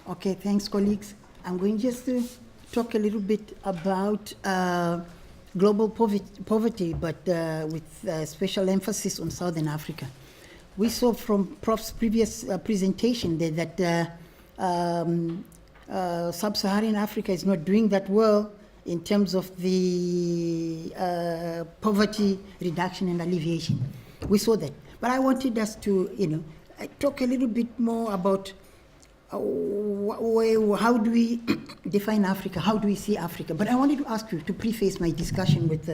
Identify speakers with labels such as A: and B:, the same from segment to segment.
A: Okay, thanks, colleagues. I'm going just to talk a little bit about global poverty, but with special emphasis on Southern Africa. We saw from Prof's previous presentation that Sub-Saharan Africa is not doing that well in terms of the poverty reduction and alleviation. We saw that. But I wanted us to, talk a little bit more about how do we define Africa? How do we see Africa? But I wanted to ask you to preface my discussion with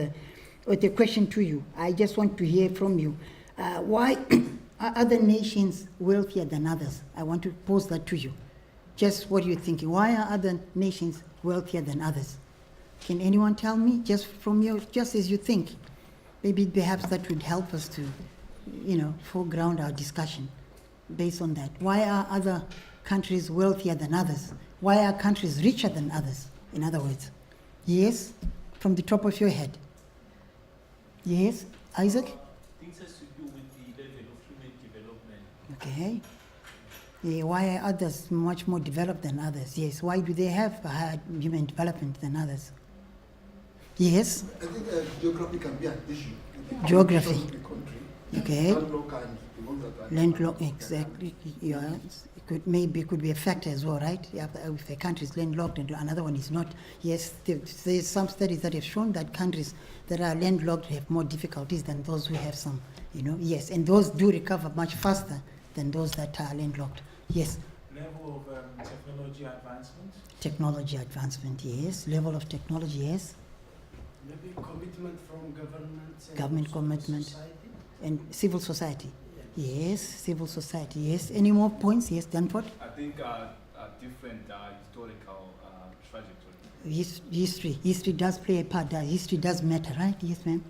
A: a question to you. I just want to hear from you. Why are other nations wealthier than others? I want to pose that to you. Just what you're thinking. Why are other nations wealthier than others? Can anyone tell me, just from you, just as you think? Maybe perhaps that would help us to, foreground our discussion based on that. Why are other countries wealthier than others? Why are countries richer than others, in other words? Yes, from the top of your head. Yes, Isaac?
B: Things has to do with the level of human development.
A: Okay. Yeah, why are others much more developed than others? Yes, why do they have higher human development than others? Yes?
C: I think geography can be an issue.
A: Geography. Okay.
C: Landlocked,
A: Landlocked, exactly. Yeah, it could be a factor as well, right? Yeah, if a country is landlocked and another one is not, yes, there's some studies that have shown that countries that are landlocked have more difficulties than those who have some, yes, and those do recover much faster than those that are landlocked. Yes.
B: Level of technology advancement.
A: Technology advancement, yes. Level of technology, yes.
D: Maybe commitment from governments and
A: Government
D: also
A: commitment.
D: society.
A: And civil society. Yes, civil society, yes. Any more points? Yes, Danford?
E: I think different historical trajectory.
A: History does play a part. History does matter, right? Yes, ma'am.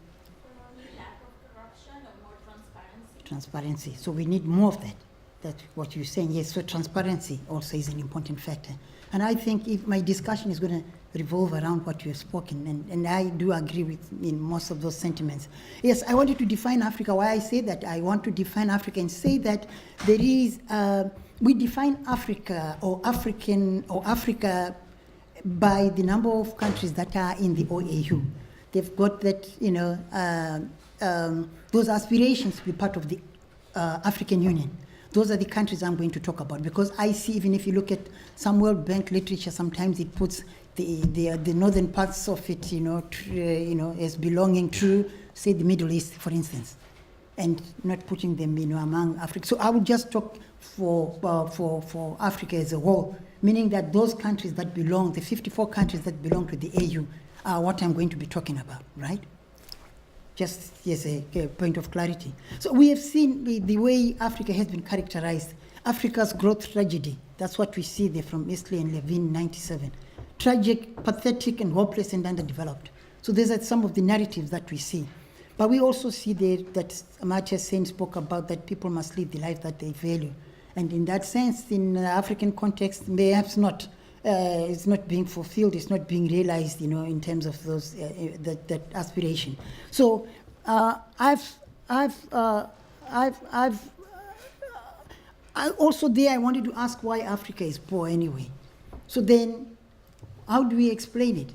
F: Lack of corruption or more transparency.
A: Transparency. So we need more of that. That's what you're saying. Yes, so transparency also is an important factor. And I think if my discussion is going to revolve around what you have spoken, and I do agree with in most of those sentiments. Yes, I wanted to define Africa. Why I say that, I want to define Africa and say that there is, we define Africa or African or Africa by the number of countries that are in the OAU. They've got that, those aspirations to be part of the African Union. Those are the countries I'm going to talk about, because I see, even if you look at some World Bank literature, sometimes it puts the northern parts of it, as belonging to, say, the Middle East, for instance, and not putting them, among Africa. So I would just talk for Africa as a whole, meaning that those countries that belong, the 54 countries that belong to the AU, are what I'm going to be talking about, right? Just as a point of clarity. So we have seen the way Africa has been characterized. Africa's growth tragedy. That's what we see there from Eastleigh and Levine, 97. Tragic, pathetic, and hopeless and underdeveloped. So these are some of the narratives that we see. But we also see there that Amartya Sen spoke about, that people must live the life that they value. And in that sense, in African context, perhaps not. It's not being fulfilled. It's not being realized, in terms of those that aspiration. So I also there I wanted to ask why Africa is poor anyway. So then, how do we explain it?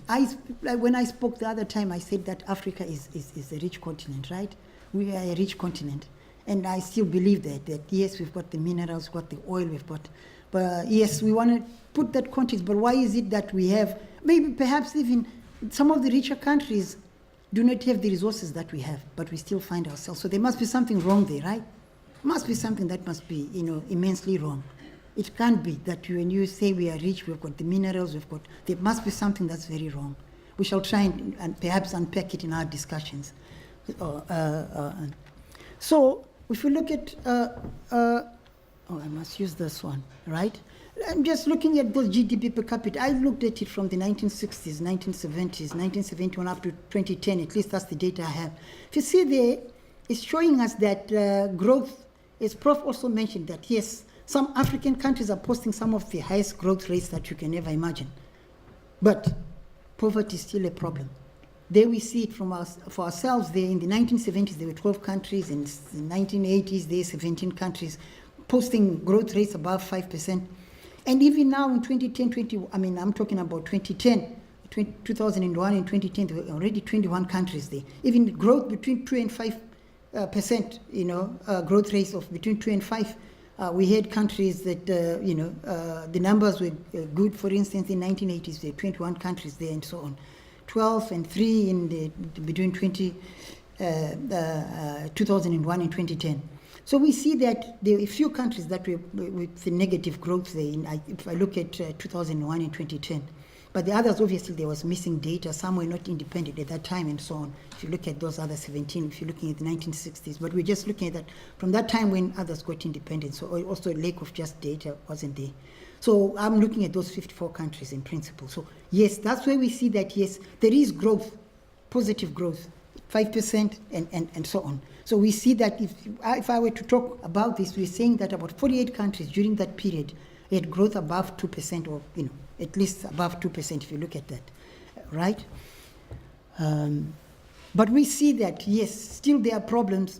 A: When I spoke the other time, I said that Africa is a rich continent, right? We are a rich continent, and I still believe that yes, we've got the minerals, we've got the oil, but yes, we want to put that context. But why is it that we have, maybe perhaps even some of the richer countries do not have the resources that we have, but we still find ourselves? So there must be something wrong there, right? Must be something that must be, immensely wrong. It can't be that when you say we are rich, we've got the minerals, there must be something that's very wrong. We shall try and perhaps unpack it in our discussions. So if you look at, I must use this one, right? I'm just looking at those GDP per capita. I looked at it from the 1960s, 1970s, 1971 up to 2010. At least that's the data I have. If you see there, it's showing us that growth, as Prof also mentioned, that yes, some African countries are posting some of the highest growth rates that you can ever imagine. But poverty is still a problem. There we see it for ourselves. There in the 1970s, there were 12 countries. In the 1980s, there were 17 countries posting growth rates above 5%. And even now in 2010, I'm talking about 2010, 2001 and 2010, there were already 21 countries there. Even growth between 2 and 5%, growth rates of between 2 and 5. We had countries that, the numbers were good. For instance, in 1980s, there were 21 countries there and so on. 12 and 3 in between 2001 and 2010. So we see that there are a few countries that were with the negative growth there, if I look at 2001 and 2010. But the others, obviously, there was missing data. Some were not independent at that time and so on. If you look at those other 17, if you're looking at the 1960s. But we're just looking at that from that time when others got independent. So also a lack of just data wasn't there. So I'm looking at those 54 countries in principle. So yes, that's where we see that, yes, there is growth, positive growth, 5% and so on. So we see that if I were to talk about this, we're saying that about 48 countries during that period had growth above 2% or, at least above 2% if you look at that, right? But we see that, yes, still there are problems.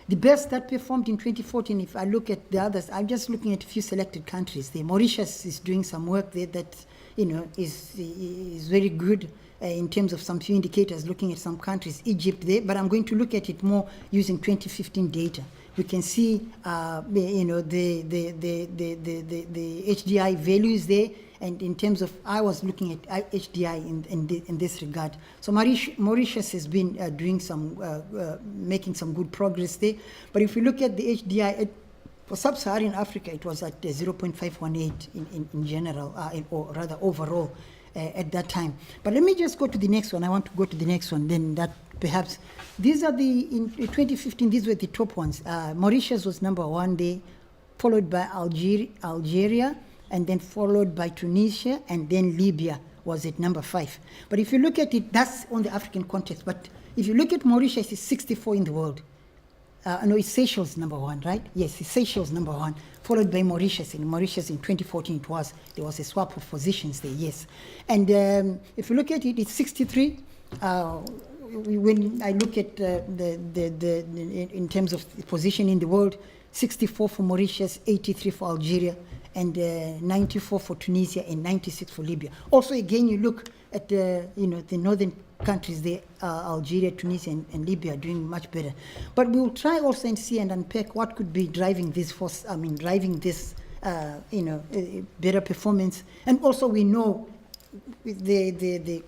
A: The best that performed in 2014, if I look at the others, I'm just looking at a few selected countries. Mauritius is doing some work there that, is very good in terms of some few indicators, looking at some countries, Egypt there, but I'm going to look at it more using 2015 data. We can see, the HDI values there, and in terms of, I was looking at HDI in this regard. So Mauritius has been doing some, making some good progress there. But if we look at the HDI, for sub-Saharan Africa, it was at 0.518 in general, or rather overall at that time. But let me just go to the next one. I want to go to the next one, then that perhaps. These are in 2015, these were the top ones. Mauritius was number 1 there, followed by Algeria, and then followed by Tunisia, and then Libya was at number 5. But if you look at it, that's on the African context. But if you look at Mauritius, it's 64 in the world. No, it's Seychelles number 1, right? Yes, it's Seychelles number 1, followed by Mauritius. In Mauritius in 2014, there was a swap of positions there, yes. And if you look at it, it's 63. When I look at in terms of the position in the world, 64 for Mauritius, 83 for Algeria, and 94 for Tunisia, and 96 for Libya. Also, again, you look at the northern countries there, Algeria, Tunisia, and Libya are doing much better. But we will try also and see and unpack what could be driving this force. Driving this, better performance. And also, we know the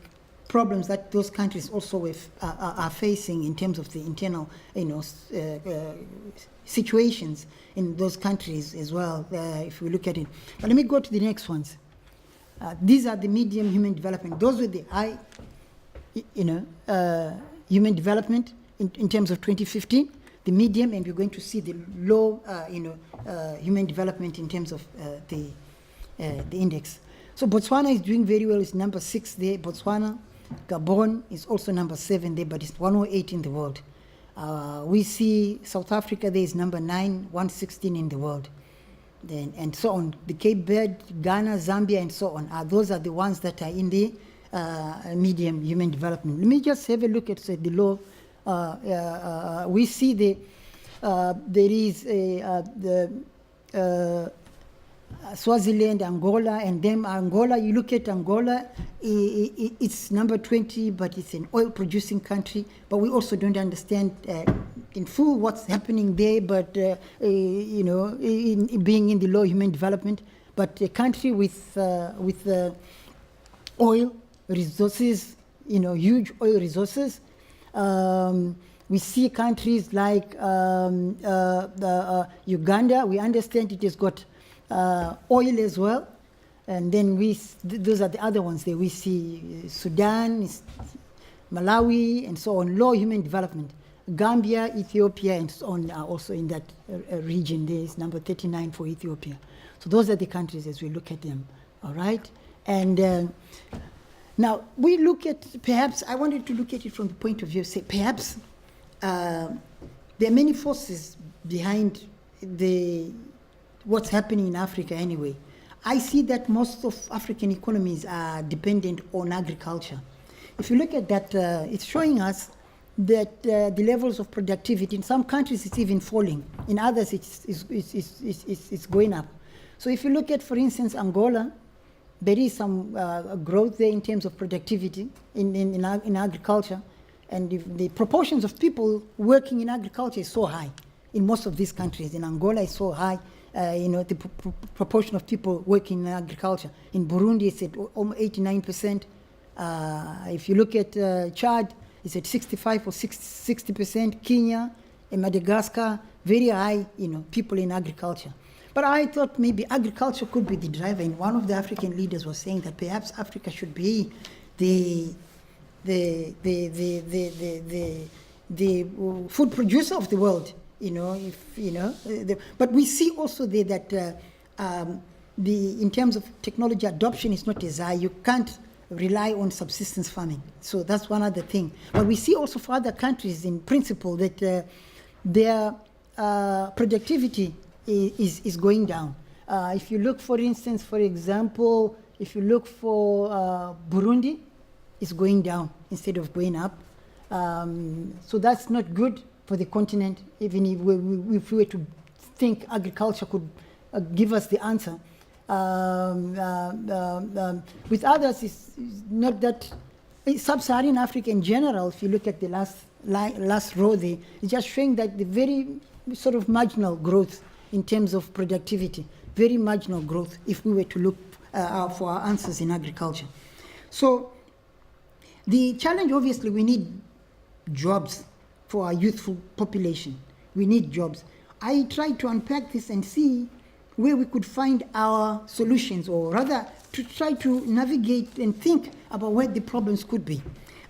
A: problems that those countries also are facing in terms of the internal, situations in those countries as well, if we look at it. But let me go to the next ones. These are the medium human development. Those were the high, human development in terms of 2015, the medium, and we're going to see the low, human development in terms of the index. So Botswana is doing very well. It's number 6 there. Botswana. Gabon is also number 7 there, but it's 108 in the world. We see South Africa there is number 9, 116 in the world. Then, and so on. The Cape Verde, Ghana, Zambia, and so on. Those are the ones that are in the medium human development. Let me just have a look at the low. We see there is the Swaziland, Angola, and then Angola, you look at Angola, it's number 20, but it's an oil-producing country, but we also don't understand in full what's happening there, but, being in the low human development, but a country with oil resources, huge oil resources. We see countries like Uganda, we understand it has got oil as well, and then those are the other ones there. We see Sudan, Malawi, and so on, low human development. Gambia, Ethiopia, and so on are also in that region. There is number 39 for Ethiopia. So those are the countries as we look at them, all right? And now we look at, perhaps, I wanted to look at it from the point of view, say, perhaps there are many forces behind what's happening in Africa anyway. I see that most of African economies are dependent on agriculture. If you look at that, it's showing us that the levels of productivity, in some countries it's even falling, in others it's going up. So if you look at, for instance, Angola, there is some growth there in terms of productivity in agriculture, and the proportions of people working in agriculture is so high in most of these countries. In Angola, it's so high. The proportion of people working in agriculture. In Burundi, it's at almost 89%. If you look at Chad, it's at 65 or 60%. Kenya and Madagascar, very high, people in agriculture. But I thought maybe agriculture could be the driver. And one of the African leaders was saying that perhaps Africa should be the food producer of the world. But we see also there that in terms of technology adoption is not as high. You can't rely on subsistence farming. So that's one other thing. But we see also for other countries in principle that their productivity is going down. If you look, for instance, for example, if you look for Burundi, it's going down instead of going up. So that's not good for the continent, even if we were to think agriculture could give us the answer. With others, it's not that. Sub-Saharan Africa in general, if you look at the last row there, it's just showing that the very sort of marginal growth in terms of productivity, very marginal growth if we were to look for our answers in agriculture. So the challenge, obviously, we need jobs for our youthful population. We need jobs. I tried to unpack this and see where we could find our solutions, or rather to try to navigate and think about where the problems could be.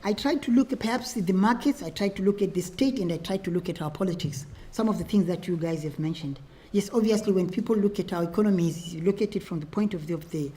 A: I tried to look at perhaps the markets, I tried to look at the state, and I tried to look at our politics. Some of the things that you guys have mentioned. Yes, obviously, when people look at our economies, you look at it from the point of view of the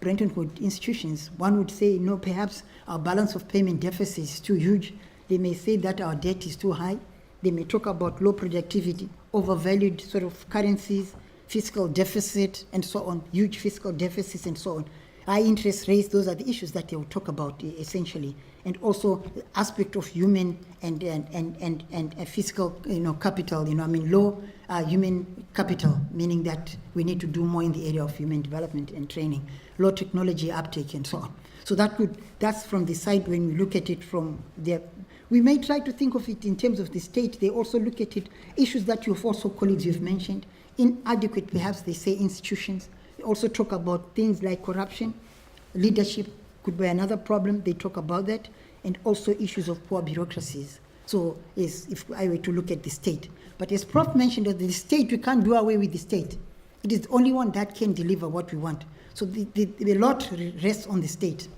A: Bretton Woods institutions, one would say, no, perhaps our balance of payment deficit is too huge. They may say that our debt is too high. They may talk about low productivity, overvalued sort of currencies, fiscal deficit, and so on, huge fiscal deficits, and so on. High interest rates, those are the issues that they will talk about essentially. And also the aspect of human and fiscal capital, low human capital, meaning that we need to do more in the area of human development and training, low technology uptake, and so on. So that's from the side when we look at it from there. We may try to think of it in terms of the state. They also look at it, issues that you've also, colleagues, you've mentioned, inadequate, perhaps they say, institutions. They also talk about things like corruption, leadership could be another problem. They talk about that, and also issues of poor bureaucracies. So if I were to look at the state. But as Prof mentioned, that the state, we can't do away with the state. It is the only one that can deliver what we want. So the lot rests on the state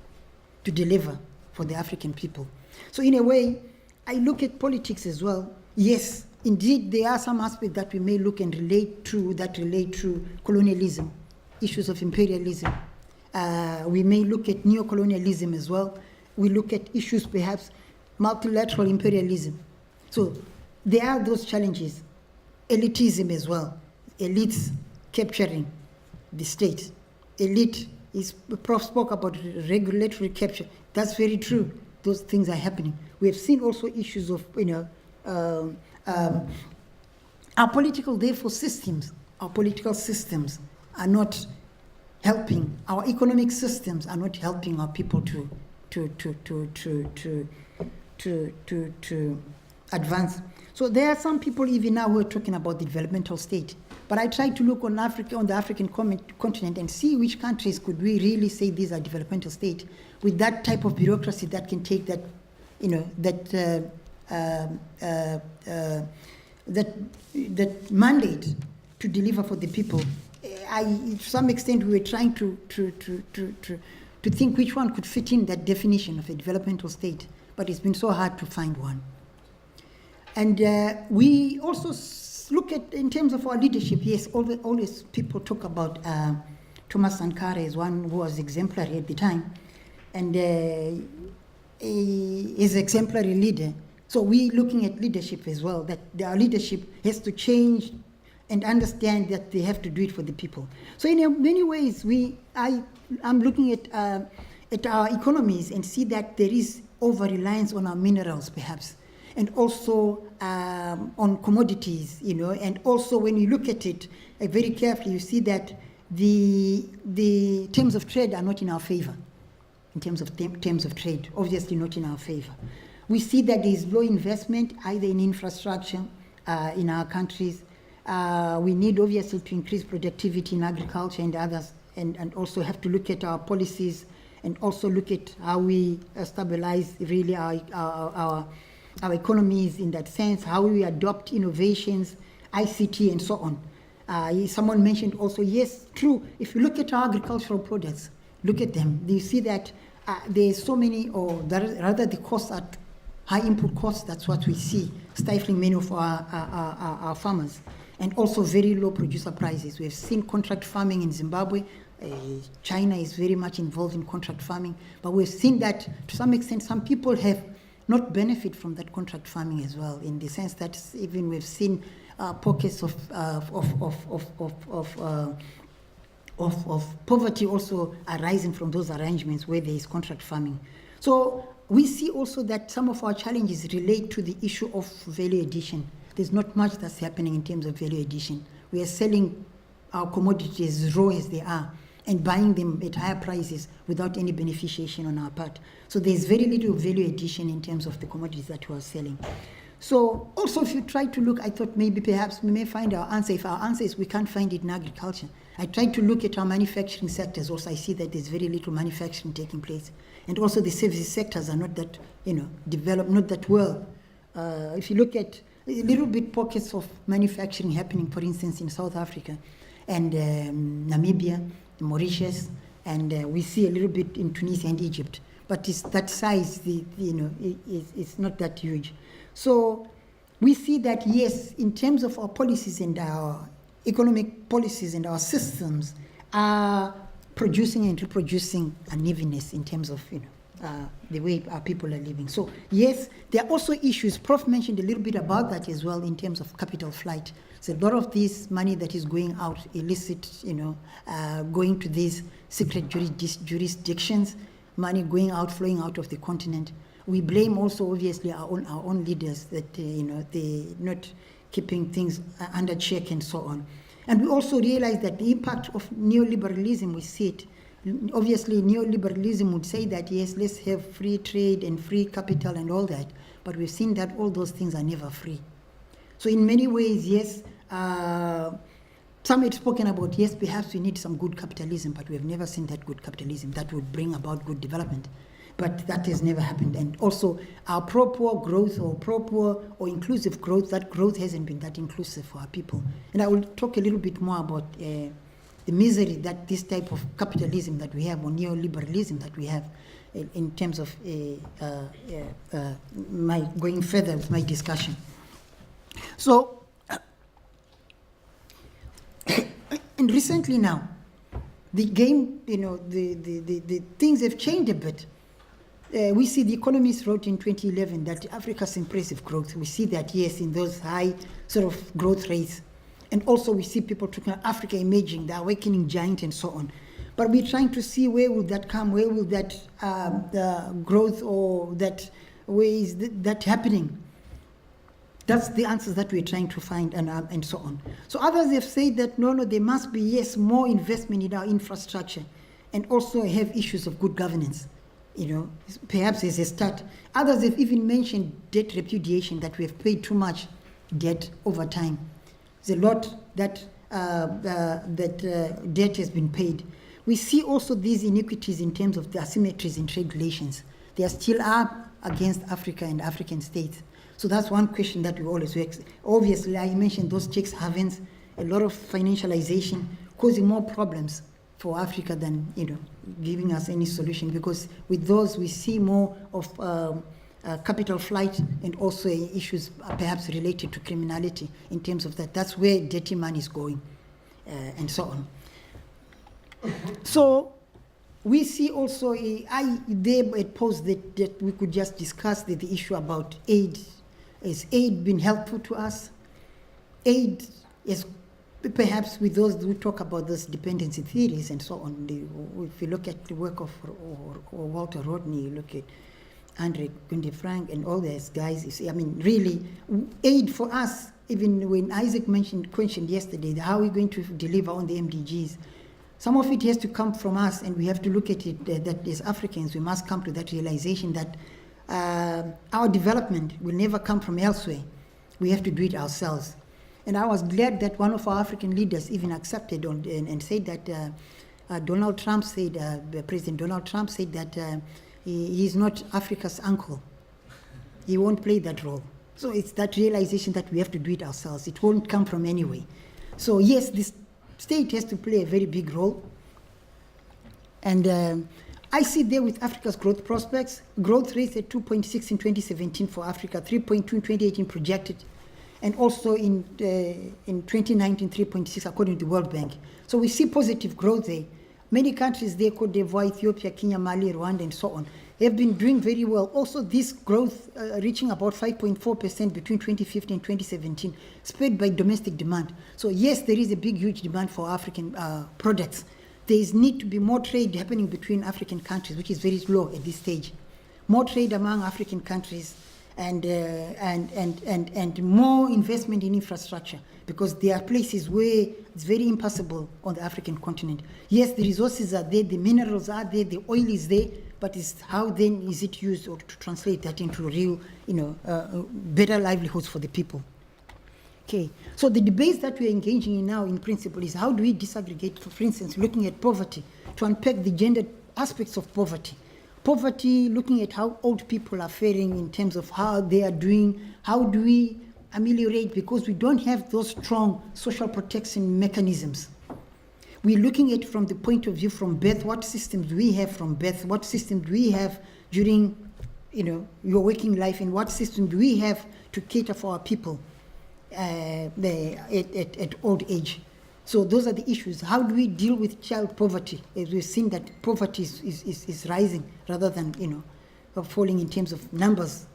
A: to deliver for the African people. So in a way, I look at politics as well. Yes, indeed, there are some aspects that we may look and relate to colonialism, issues of imperialism. We may look at neocolonialism as well. We look at issues, perhaps, multilateral imperialism. So there are those challenges. Elitism as well. Elites capturing the state. Prof spoke about regulatory capture. That's very true. Those things are happening. We have seen also issues of, our political, therefore, systems. Our political systems are not helping. Our economic systems are not helping our people to advance. So there are some people even now who are talking about the developmental state. But I try to look on Africa, on the African continent, and see which countries could we really say these are developmental state with that type of bureaucracy that can take that, that mandate to deliver for the people. To some extent, we were trying to think which one could fit in that definition of a developmental state, but it's been so hard to find one. And we also look at, in terms of our leadership, yes, always people talk about Thomas Sankara as one who was exemplary at the time, and is exemplary leader. So we're looking at leadership as well, that our leadership has to change and understand that they have to do it for the people. So in many ways, I'm looking at our economies and see that there is over-reliance on our minerals, perhaps, and also on commodities, and also when you look at it very carefully, you see that the terms of trade are not in our favor. In terms of terms of trade, obviously not in our favor. We see that there is low investment either in infrastructure in our countries. We need obviously to increase productivity in agriculture and others, and also have to look at our policies and also look at how we stabilize really our economies in that sense, how we adopt innovations, ICT and so on. Someone mentioned also, yes, true, if you look at our agricultural products, look at them, you see that there's so many, or rather the costs are high input costs, that's what we see, stifling many of our farmers, and also very low producer prices. We've seen contract farming in Zimbabwe. China is very much involved in contract farming, but we've seen that to some extent some people have not benefit from that contract farming as well, in the sense that even we've seen pockets of poverty also arising from those arrangements where there is contract farming. So we see also that some of our challenges relate to the issue of value addition. There's not much that's happening in terms of value addition. We are selling our commodities raw as they are and buying them at higher prices without any beneficiation on our part. So there's very little value addition in terms of the commodities that we are selling. So also if you try to look, I thought maybe perhaps we may find our answer. If our answer is we can't find it in agriculture, I tried to look at our manufacturing sectors. Also I see that there's very little manufacturing taking place. And also the service sectors are not that, developed, not that well. If you look at a little bit pockets of manufacturing happening, for instance, in South Africa and Namibia, Mauritius, and we see a little bit in Tunisia and Egypt. But it's that size, it's not that huge. So we see that, yes, in terms of our policies and our economic policies and our systems are producing and reproducing unevenness in terms of the way our people are living. So yes, there are also issues. Prof mentioned a little bit about that as well in terms of capital flight. So a lot of this money that is going out illicit, going to these secret jurisdictions, money going out, flowing out of the continent. We blame also obviously our own leaders that they're not keeping things under check and so on. And we also realize that the impact of neoliberalism, we see it. Obviously, neoliberalism would say that, yes, let's have free trade and free capital and all that, but we've seen that all those things are never free. So in many ways, yes, some had spoken about, yes, perhaps we need some good capitalism, but we have never seen that good capitalism that would bring about good development. But that has never happened. And also our pro-poor growth or pro-poor or inclusive growth, that growth hasn't been that inclusive for our people. And I will talk a little bit more about the misery that this type of capitalism that we have, or neoliberalism that we have, in terms of my going further with my discussion. So, and recently now, the game, the things have changed a bit. We see the Economist wrote in 2011 that Africa's impressive growth. We see that, yes, in those high sort of growth rates. And also we see people talking about Africa emerging, the awakening giant and so on. But we're trying to see where will that come, where will that the growth or that, where is that happening? That's the answers that we're trying to find and so on. So others have said that no, there must be, yes, more investment in our infrastructure and also have issues of good governance. Perhaps as a start. Others have even mentioned debt repudiation, that we have paid too much debt over time. There's a lot that debt has been paid. We see also these inequities in terms of the asymmetries in trade relations. They are still up against Africa and African states. So that's one question that we always ask. Obviously, I mentioned those tax havens, a lot of financialization, causing more problems for Africa than giving us any solution, because with those we see more of capital flight and also issues perhaps related to criminality in terms of that. That's where dirty money is going and so on. So we see also, they posed that we could just discuss the issue about aid. Has aid been helpful to us? Aid is perhaps with those who talk about those dependency theories and so on. If you look at the work of or Walter Rodney, you look at Andre Gunde Frank and all those guys, you see, really, aid for us, even when Isaac mentioned yesterday, how are we going to deliver on the MDGs? Some of it has to come from us, and we have to look at it that as Africans, we must come to that realization that our development will never come from elsewhere. We have to do it ourselves. And I was glad that one of our African leaders even accepted and said that President Donald Trump said that he is not Africa's uncle. He won't play that role. So it's that realization that we have to do it ourselves. It won't come from anywhere. So yes, this state has to play a very big role. And I see there with Africa's growth prospects, growth rates at 2.6 in 2017 for Africa, 3.2 in 2018 projected, and also in 2019, 3.6 according to the World Bank. So we see positive growth there. Many countries there, Cote d'Ivoire, Ethiopia, Kenya, Mali, Rwanda, and so on, have been doing very well. Also, this growth reaching about 5.4% between 2015 and 2017, spurred by domestic demand. So yes, there is a big, huge demand for African products. There is need to be more trade happening between African countries, which is very low at this stage. More trade among African countries, and more investment in infrastructure, because there are places where it's very impossible on the African continent. Yes, the resources are there, the minerals are there, the oil is there, but it's how then is it used or to translate that into real, better livelihoods for the people. Okay, so the debates that we are engaging in now, in principle, is how do we disaggregate, for instance, looking at poverty, to unpack the gender aspects of poverty. Poverty, looking at how old people are faring in terms of how they are doing, how do we ameliorate, because we don't have those strong social protection mechanisms. We're looking at from the point of view from birth, what systems do we have from birth, what system do we have during your working life, and what system do we have to cater for our people at old age. So those are the issues. How do we deal with child poverty? As we've seen that poverty is rising rather than falling in terms of numbers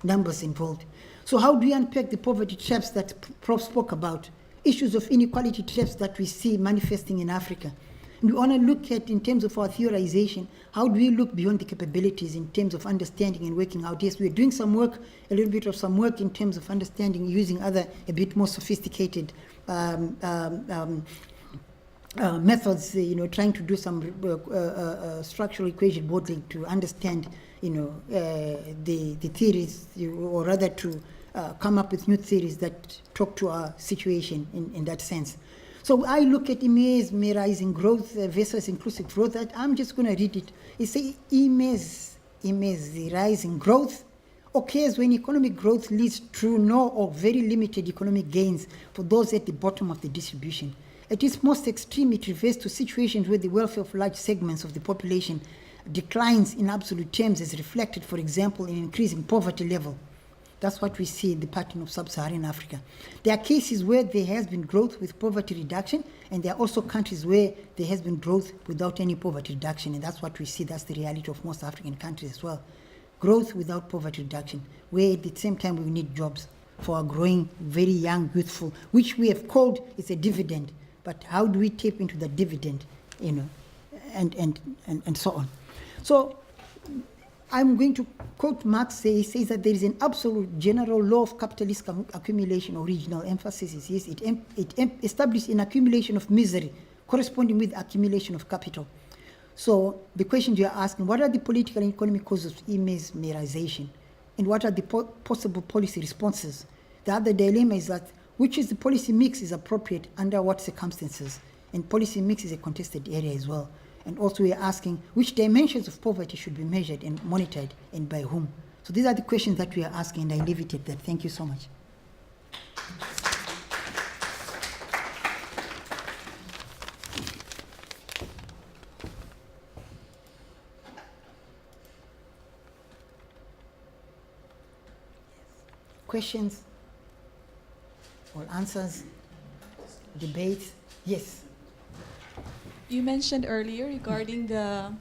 A: involved. So how do we unpack the poverty traps that Prof spoke about? Issues of inequality traps that we see manifesting in Africa. And we want to look at, in terms of our theorization, how do we look beyond the capabilities in terms of understanding and working out? Yes, we're doing some work, a little bit of some work in terms of understanding, using other, a bit more sophisticated methods, trying to do some structural equation modeling to understand, the theories, or rather to come up with new theories that talk to our situation in that sense. So I look at IME's rising growth versus inclusive growth. I'm just going to read it. It says IME's rising growth occurs when economic growth leads to no or very limited economic gains for those at the bottom of the distribution. At its most extreme, it refers to situations where the welfare of large segments of the population declines in absolute terms, as reflected, for example, in increasing poverty level. That's what we see in the pattern of sub-Saharan Africa. There are cases where there has been growth with poverty reduction, and there are also countries where there has been growth without any poverty reduction, and that's what we see. That's the reality of most African countries as well. Growth without poverty reduction, where at the same time we need jobs for our growing, very young, youthful, which we have called it's a dividend. But how do we tap into the dividend, and so on. So I'm going to quote Marx. He says that there is an absolute general law of capitalist accumulation. Original emphasis is yes, it established an accumulation of misery corresponding with accumulation of capital. So the questions you are asking, what are the political and economic causes of merization? And what are the possible policy responses? The other dilemma is that which is the policy mix is appropriate under what circumstances? And policy mix is a contested area as well. And also we are asking which dimensions of poverty should be measured and monitored, and by whom? So these are the questions that we are asking, and I leave it at that. Thank you so much. Questions or answers? Debates? Yes.
G: You mentioned earlier regarding the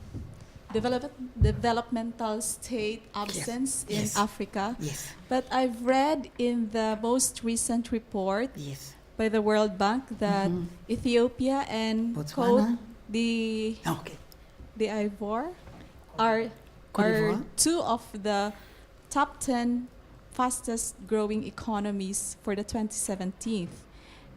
G: developmental state absence in Africa.
A: Yes.
G: But I've read in the most recent report by the World Bank that Ethiopia and
A: Botswana?
G: the Ivoire are two of the top 10 fastest growing economies for the 2017.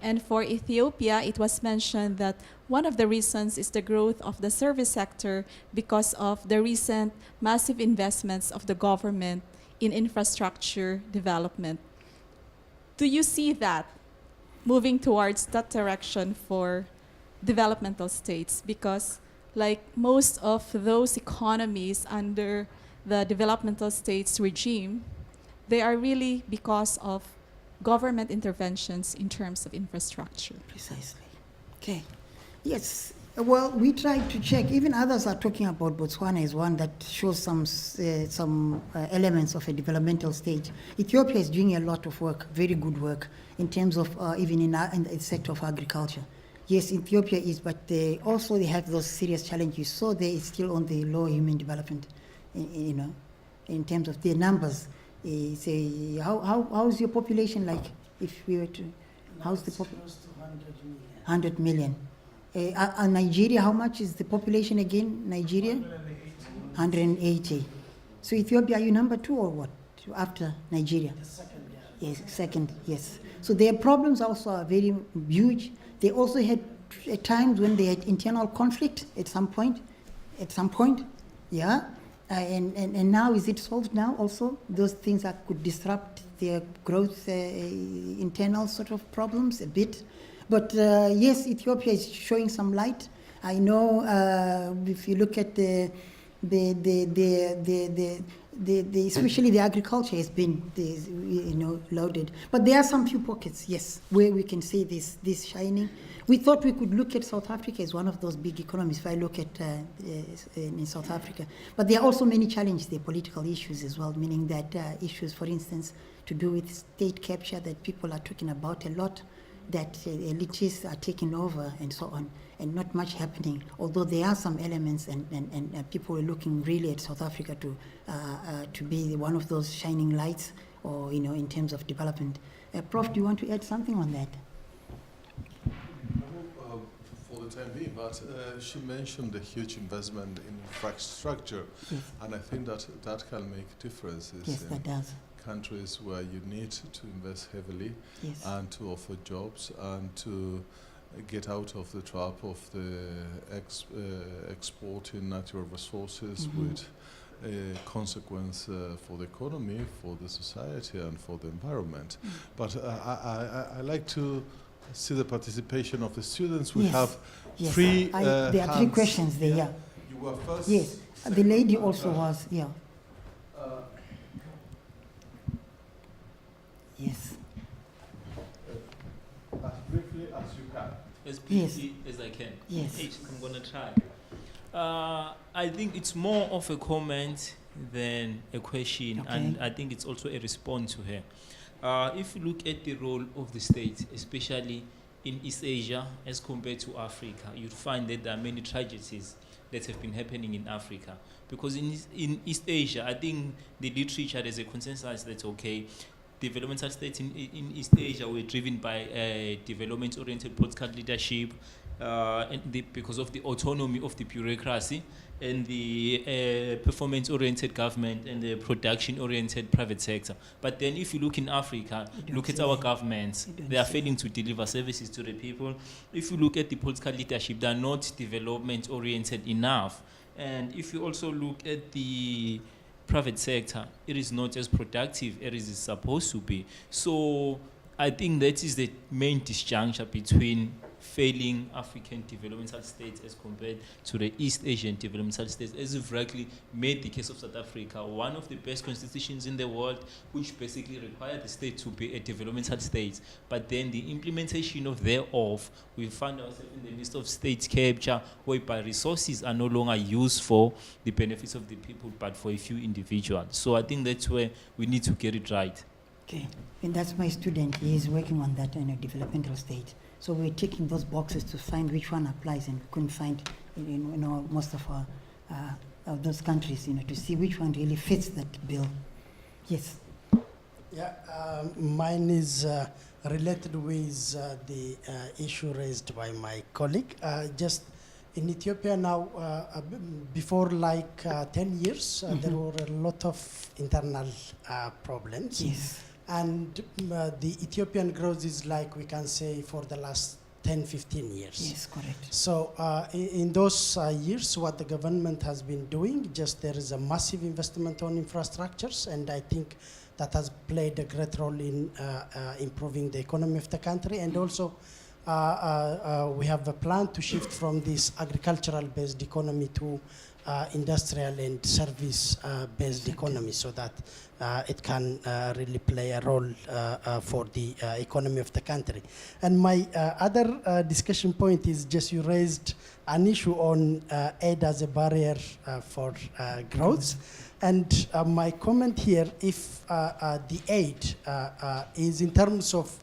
G: And for Ethiopia, it was mentioned that one of the reasons is the growth of the service sector because of the recent massive investments of the government in infrastructure development. Do you see that moving towards that direction for developmental states? Because like most of those economies under the developmental states regime, they are really because of government interventions in terms of infrastructure.
A: Precisely. Okay. Yes. Well, we tried to check. Even others are talking about Botswana as one that shows some elements of a developmental stage. Ethiopia is doing a lot of work, very good work, in terms of even in the sector of agriculture. Yes, Ethiopia is, but they have those serious challenges. So they is still on the low human development, in terms of their numbers. Say, how's your population like? If we were to, how's the population?
D: Close to 100 million.
A: 100 million. Nigeria, how much is the population again? Nigeria? 180. So Ethiopia, are you number 2 or what? After Nigeria?
D: The second, yeah.
A: Yes, second, yes. So their problems also are very huge. They also had times when they had internal conflict at some point, yeah. And now, is it solved now also? Those things that could disrupt their growth, internal sort of problems a bit. But yes, Ethiopia is showing some light. I know if you look at especially the agriculture has been loaded. But there are some few pockets, yes, where we can see this shining. We thought we could look at South Africa as one of those big economies if I look at in South Africa. But there are also many challenges, the political issues as well, meaning that issues, for instance, to do with state capture that people are talking about a lot, that elitists are taking over and so on, and not much happening, although there are some elements and people are looking really at South Africa to be one of those shining lights, or in terms of development. Prof, do you want to add something on that?
H: For the time being, but she mentioned the huge investment in infrastructure,
A: yes.
H: And I think that can make differences.
A: Yes, that does.
H: Countries where you need to invest heavily,
A: yes.
H: And to offer jobs and to get out of the trap of the exporting natural resources,
A: Mm-hmm.
H: with a consequence for the economy, for the society, and for the environment.
A: Mm.
H: But I like to see the participation of the students. We
A: Yes.
H: have
A: Yes.
H: three
A: There are 3
H: hands.
A: questions there, yeah.
H: You were first.
A: Yes, the
H: second,
A: lady
H: and
A: also
H: third.
A: was, yeah. Yes.
H: As briefly as you can.
B: As
A: Yes.
B: briefly as I can.
A: Yes.
B: I'm gonna try. I think it's more of a comment than a question,
A: Okay.
B: and I think it's also a response to her. If you look at the role of the state, especially in East Asia as compared to Africa, you'd find that there are many tragedies that have been happening in Africa. Because in East Asia, I think the literature, there's a consensus that, okay, developmental states in East Asia were driven by development-oriented political leadership, because of the autonomy of the bureaucracy, and the performance-oriented government and the production-oriented private sector. But then if you look in Africa, look at our governments, they are failing to deliver services to the people. If you look at the political leadership, they are not development-oriented enough. And if you also look at the private sector, it is not as productive as it is supposed to be. So I think that is the main disjuncture between failing African developmental states as compared to the East Asian developmental states. As you've rightly made the case of South Africa, one of the best constitutions in the world, which basically require the state to be a developmental state. But then the implementation of thereof, we find ourselves in the midst of state capture, whereby resources are no longer used for the benefits of the people, but for a few individuals. So I think that's where we need to get it right.
A: Okay, and that's my student. He is working on that in a developmental state. So we're ticking those boxes to find which one applies, and couldn't find, most of our of those countries, to see which one really fits that bill. Yes.
D: Yeah, mine is related with the issue raised by my colleague. Just in Ethiopia now, before 10 years, there were a lot of internal problems.
A: Yes.
D: and the Ethiopian growth is like, we can say, for the last 10, 15 years.
A: Yes, correct.
D: So in those years, what the government has been doing, just there is a massive investment on infrastructures, and I think that has played a great role in improving the economy of the country. And also, we have a plan to shift from this agricultural-based economy to industrial and service-based economy, so that it can really play a role for the economy of the country. And my other discussion point is just you raised an issue on aid as a barrier for growth. And my comment here, if the aid is in terms of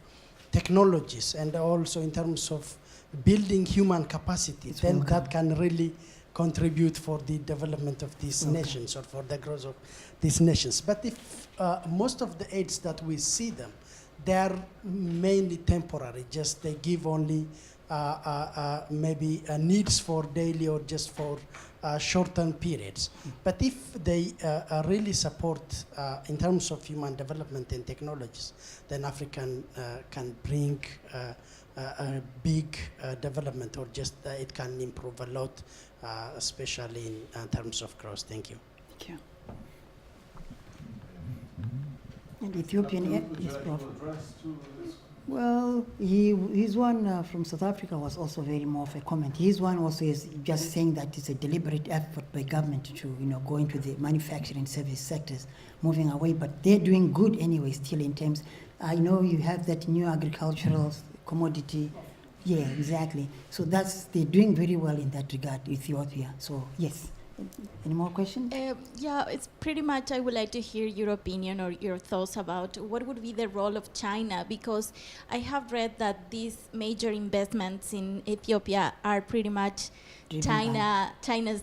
D: technologies and also in terms of building human capacity, then that can really contribute for the development of these nations or for the growth of these nations. But if most of the aids that we see them, they are mainly temporary, just they give only maybe needs for daily or just for short-term periods. But if they really support in terms of human development and technologies, then Africa can bring a big development, or just it can improve a lot, especially in terms of growth. Thank you.
A: Thank you. And Ethiopian, yes, Prof. Well, his one from South Africa was also very more of a comment. His one also is just saying that it's a deliberate effort by government to, go into the manufacturing service sectors, moving away. But they're doing good anyway, still in terms. I know you have that new agricultural commodity. Yeah, exactly. So they're doing very well in that regard, Ethiopia. So yes. Any more questions?
F: Yeah, it's pretty much, I would like to hear your opinion or your thoughts about what would be the role of China, because I have read that these major investments in Ethiopia are pretty much China's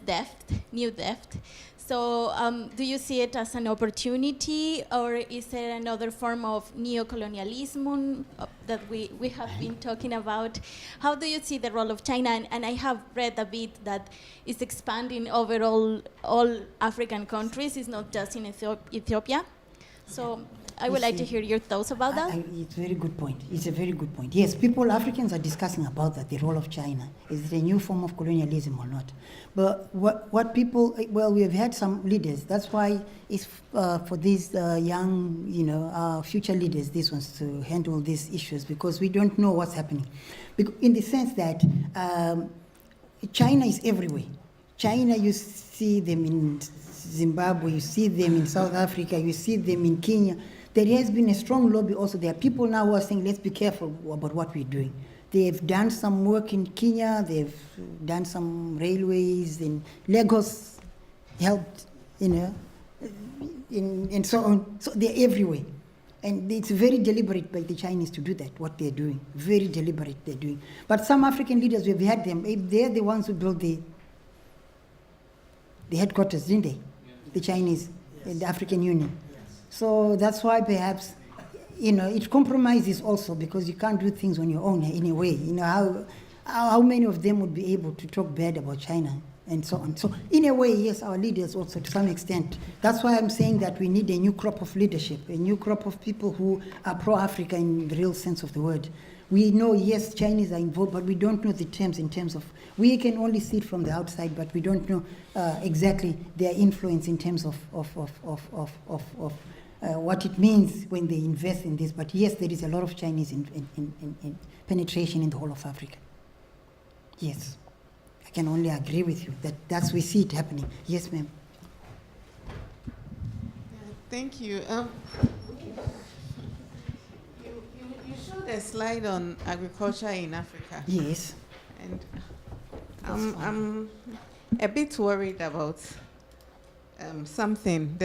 F: new debt. So do you see it as an opportunity, or is there another form of neocolonialism that we have been talking about? How do you see the role of China? And I have read a bit that it's expanding over all African countries. It's not just in Ethiopia. So I would like to hear your thoughts about that.
A: It's a very good point. It's a very good point. Yes, Africans are discussing about that, the role of China. Is it a new form of colonialism or not? But what people, well, we have had some leaders. That's why it's for these young, future leaders, these ones, to handle these issues, because we don't know what's happening. In the sense that China is everywhere. China, you see them in Zimbabwe, you see them in South Africa, you see them in Kenya. There has been a strong lobby also. There are people now who are saying, let's be careful about what we're doing. They've done some work in Kenya, they've done some railways in Lagos, helped, and so on. So they're everywhere. And it's very deliberate by the Chinese to do that, what they're doing. Very deliberate they're doing. But some African leaders, we've had them, they're the ones who built the headquarters, didn't they? Yeah. The Chinese, yes. The African Union. Yes. So that's why perhaps, it compromises also, because you can't do things on your own anyway. How many of them would be able to talk bad about China and so on? So in a way, yes, our leaders also to some extent. That's why I'm saying that we need a new crop of leadership, a new crop of people who are pro-Africa in the real sense of the word. We know, yes, Chinese are involved, but we don't know the terms in terms of, we can only see it from the outside, but we don't know exactly their influence in terms of what it means when they invest in this. But yes, there is a lot of Chinese in penetration in the whole of Africa. Yes, I can only agree with you that's we see it happening. Yes, ma'am.
I: Thank you. You showed a slide on agriculture in Africa.
A: Yes.
I: And I'm a bit worried about something.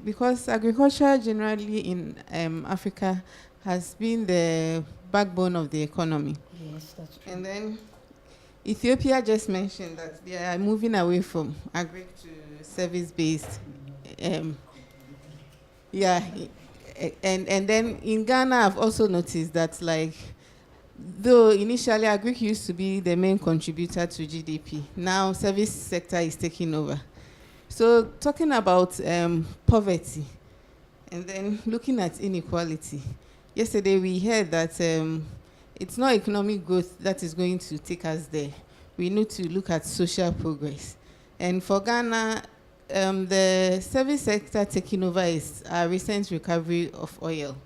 I: Because agriculture generally in Africa has been the backbone of the economy.
A: Yes, that's true.
I: And then Ethiopia just mentioned that they are moving away from agri to service-based. And then in Ghana, I've also noticed that, though initially agri used to be the main contributor to GDP, now service sector is taking over. So talking about poverty, And then looking at inequality, yesterday we heard that it's not economic growth that is going to take us there. We need to look at social progress. And for Ghana, the service sector taking over is a recent recovery of oil.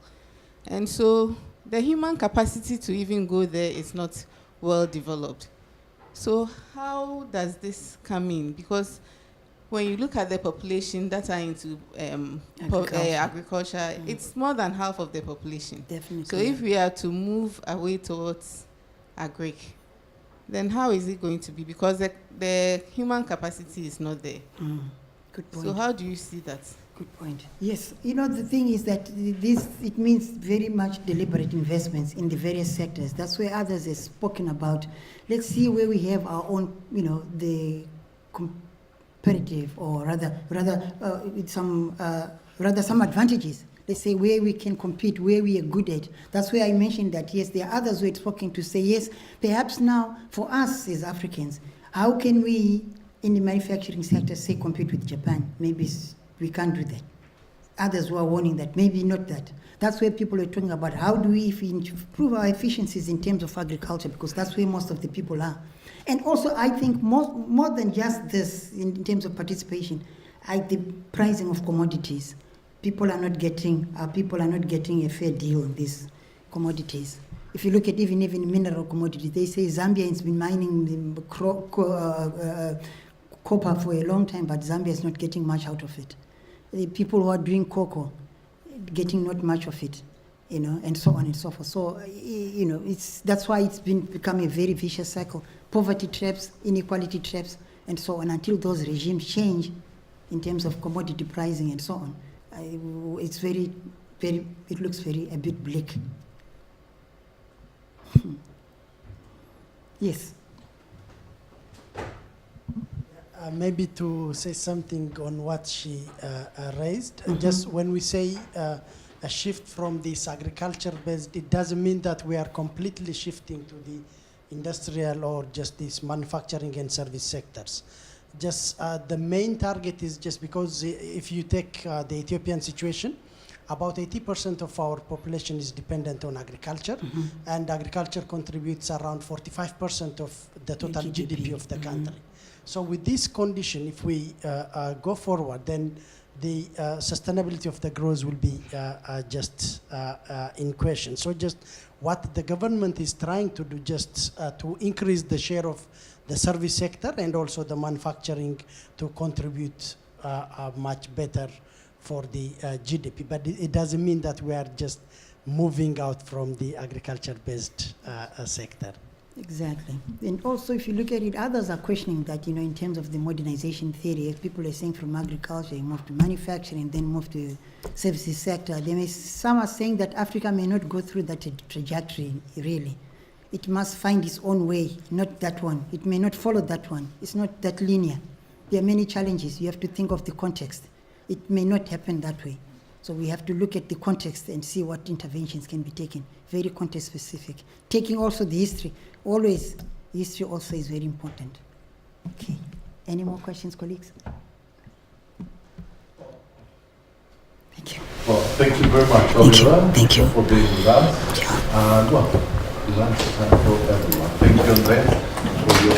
I: And so the human capacity to even go there is not well developed. So how does this come in? Because when you look at the population that are into agriculture, it's more than half of the population.
A: Definitely.
I: So if we are to move away towards agric, then how is it going to be? Because the human capacity is not there.
A: Good point.
I: So how do you see that?
A: Good point. Yes, you know, the thing is that it means very much deliberate investments in the various sectors. That's where others have spoken about. Let's see where we have our own, you know, the comparative, or rather some advantages. Let's say where we can compete, where we are good at. That's where I mentioned that, yes, there are others who had spoken to say, yes, perhaps now for us as Africans, how can we in the manufacturing sector say compete with Japan? Maybe we can't do that. Others were warning that maybe not that. That's where people are talking about how do we improve our efficiencies in terms of agriculture, because that's where most of the people are. And also I think more than just this in terms of participation, the pricing of commodities. People are not getting a fair deal on these commodities. If you look at even mineral commodities, they say Zambia has been mining the copper for a long time, but Zambia is not getting much out of it. The people who are doing cocoa, getting not much of it, you know, and so on and so forth. So, you know, that's why it's become a very vicious cycle. Poverty traps, inequality traps, and so on, until those regimes change in terms of commodity pricing and so on. It's it looks a bit bleak. Yes.
D: Maybe to say something on what she raised, just when we say a shift from this agriculture-based, it doesn't mean that we are completely shifting to the industrial or just these manufacturing and service sectors. Just the main target is just because if you take the Ethiopian situation, about 80% of our population is dependent on agriculture, and agriculture contributes around 45% of the total GDP of the country. So with this condition, if we go forward, then the sustainability of the growth will be just in question. So just what the government is trying to do, just to increase the share of the service sector and also the manufacturing to contribute much better for the GDP. But it doesn't mean that we are just moving out from the agriculture-based sector.
A: Exactly. And also, if you look at it, others are questioning that, you know, in terms of the modernization theory, if people are saying from agriculture, you move to manufacturing, then move to services sector. Some are saying that Africa may not go through that trajectory, really. It must find its own way, not that one. It may not follow that one. It's not that linear. There are many challenges. You have to think of the context. It may not happen that way. So we have to look at the context and see what interventions can be taken, very context specific. Taking also the history, always, history also is very important. Okay, any more questions, colleagues? Thank you.
J: Well, thank you very much, Oliver,
A: thank you.
J: for being with us.
A: Yeah.
J: And well, lunch time for everyone. Thank you, Andrea, for your